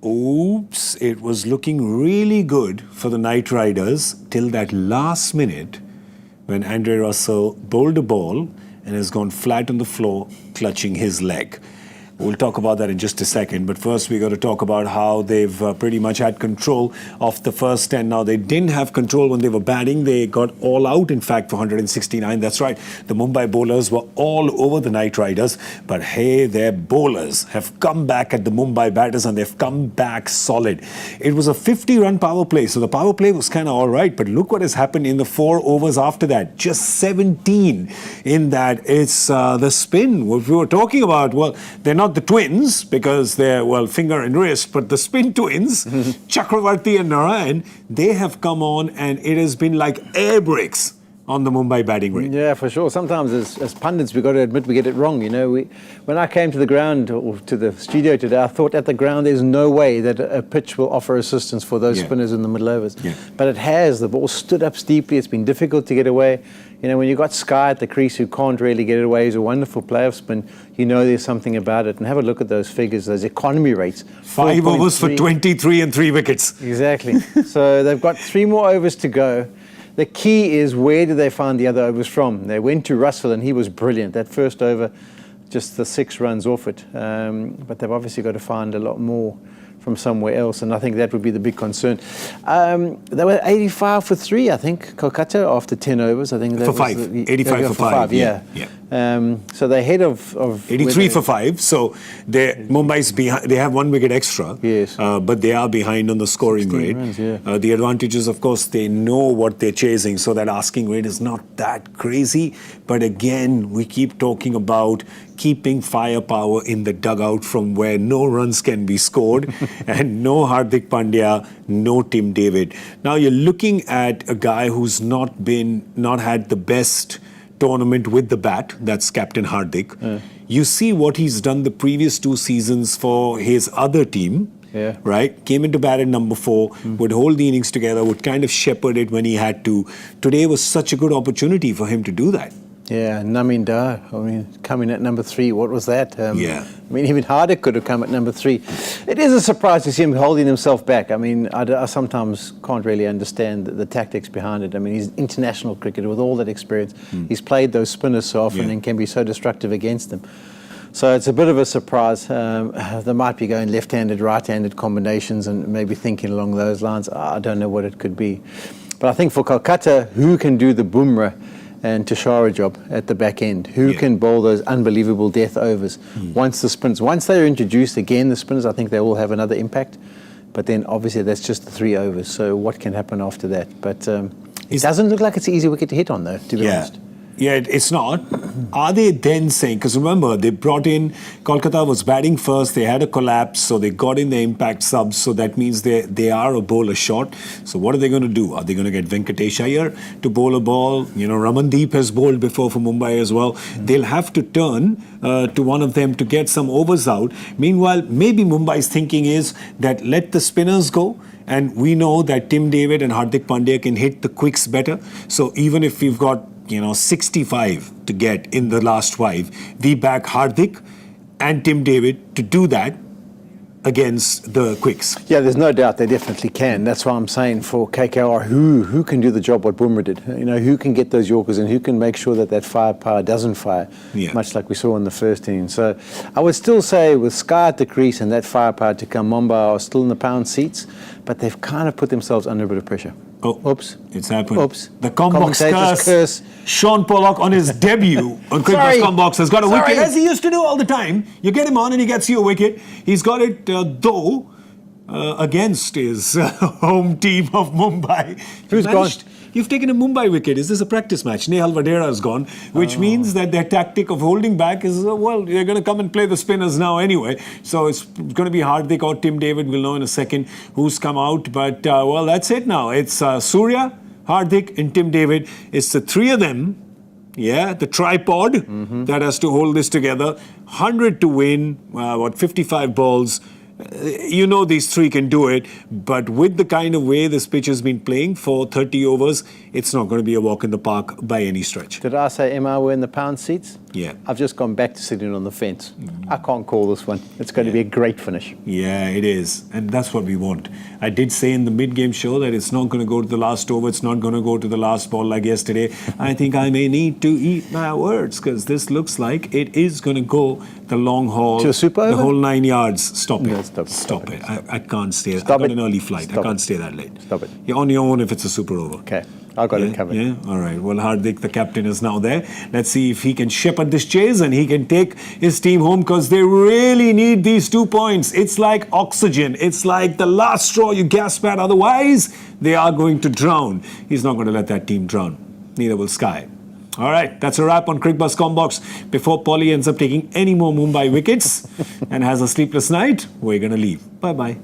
oops, it was looking really good for the Knight Riders till that last minute when Andre Russell bowled a ball and has gone flat on the floor, clutching his leg. We'll talk about that in just a second, but first we got to talk about how they've pretty much had control of the first 10. Now, they didn't have control when they were batting. They got all out, in fact, for 169. That's right. The Mumbai bowlers were all over the Knight Riders, but hey, their bowlers have come back at the Mumbai batters and they've come back solid. It was a 50-run power play, so the power play was kind of all right, but look what has happened in the 4 overs after that. Just 17 in that. It's the spin, what we were talking about. Well, they're not the twins because they're, well, finger and wrist, but the spin twins, Chakravarti and Narayan, they have come on and it has been like air brakes on the Mumbai batting range. Yeah, for sure. Sometimes as pundits, we've got to admit we get it wrong. You know, when I came to the ground or to the studio today, I thought at the ground there's no way that a pitch will offer assistance for those spinners in the middle overs. Yeah. But it has. The ball stood up steeply. It's been difficult to get away. You know, when you've got Sky at the crease who can't really get it away, he's a wonderful playoff spin. You know there's something about it. And have a look at those figures, those economy rates. 5 overs for 23 and 3 wickets. Exactly. So they've got 3 more overs to go. The key is, where did they find the other overs from? They went to Russell and he was brilliant. That first over, just the 6 runs off it. But they've obviously got to find a lot more from somewhere else, and I think that would be the big concern. They were 85 for 3, I think, Kolkata, after 10 overs. I think that for 5. 85 for 5. Yeah. So they're ahead of 83 for 5. So Mumbai's behind. They have 1 wicket extra. Yes. But they are behind on the scoring rate. Runs, yeah. The advantage is, of course, they know what they're chasing. So that asking rate is not that crazy. But again, we keep talking about keeping firepower in the dugout from where no runs can be scored, and no Hardik Pandya, no Tim David. Now you're looking at a guy who's not had the best tournament with the bat. That's Captain Hardik. You see what he's done the previous 2 seasons for his other team. Yeah. Right? Came into bat at number 4, would hold the innings together, would kind of shepherd it when he had to. Today was such a good opportunity for him to do that. Yeah, Namin Dar, I mean, coming at number 3, what was that? Yeah. I mean, even Hardik could have come at number 3. It is a surprise to see him holding himself back. I mean, I sometimes can't really understand the tactics behind it. I mean, he's an international cricketer with all that experience. He's played those spinners so often and can be so destructive against them. So it's a bit of a surprise. They might be going left-handed, right-handed combinations and maybe thinking along those lines. I don't know what it could be. But I think for Kolkata, who can do the Bumrah and Tishara job at the back end? Who can bowl those unbelievable death overs? Once they're introduced again, the spinners, I think they will have another impact. But then obviously that's just the 3 overs. So what can happen after that? But it doesn't look like it's an easy wicket to hit on, though, to be honest. Yeah, it's not. Are they then saying, because remember, they brought in, Kolkata was batting first, they had a collapse, so they got in the impact subs, so that means they are a bowler short. So what are they going to do? Are they going to get Venkatesh Iyer to bowl a ball? You know, Ramandeep has bowled before for Mumbai as well. They'll have to turn to one of them to get some overs out. Meanwhile, maybe Mumbai's thinking is that let the spinners go. And we know that Tim David and Hardik Pandya can hit the quicks better. So even if we've got 65 to get in the last 5, we back Hardik and Tim David to do that against the quicks. Yeah, there's no doubt they definitely can. That's why I'm saying for KKR, who can do the job what Bumrah did? You know, who can get those Yorkers and who can make sure that firepower doesn't fire, much like we saw in the first innings. So I would still say with Sky at the crease and that firepower to come, Mumbai are still in the pound seats, but they've kind of put themselves under a bit of pressure. Oh, oops. It's happened. Oops. The Comm Box curse. Shaun Pollock on his debut on Cricbuzz Comm Box has got a wicket, as he used to do all the time. You get him on and he gets you a wicket. He's got it, though, against his home team of Mumbai. Who's gone? You've taken a Mumbai wicket. Is this a practice match? Nehal Vadera is gone, which means that their tactic of holding back is, well, they're going to come and play the spinners now anyway. So it's going to be Hardik or Tim David. We'll know in a second who's come out. But, well, that's it now. It's Surya, Hardik and Tim David. It's the 3 of them, the tripod that has to hold this together. 100 to win, 55 balls. You know these three can do it, but with the kind of way this pitch has been playing for 30 overs, it's not going to be a walk in the park by any stretch. Did I say MR were in the pound seats? Yeah. I've just gone back to sitting on the fence. I can't call this one. It's going to be a great finish. Yeah, it is. And that's what we want. I did say in the mid-game show that it's not going to go to the last over. It's not going to go to the last ball like yesterday. I think I may need to eat my words because this looks like it is going to go the long haul. To a super over? The whole 9 yards. Stop No, it. stop it. I can't stay. Stop I've got it. an early flight. Stop I can't it. stay that late. Stop it. You're on your own if it's a super over. Okay, I got it covered. Yeah, all right. Well, Hardik, the captain, is now there. Let's see if he can shepherd this chase and he can take his team home because they really need these 2 points. It's like oxygen. It's like the last straw you gasp at. Otherwise, they are going to drown. He's not going to let that team drown. Neither will Sky. All right, that's a wrap on Cricbuzz Comm Box. Before Polly ends up taking any more Mumbai wickets and has a sleepless night, we're going to leave. Bye-bye.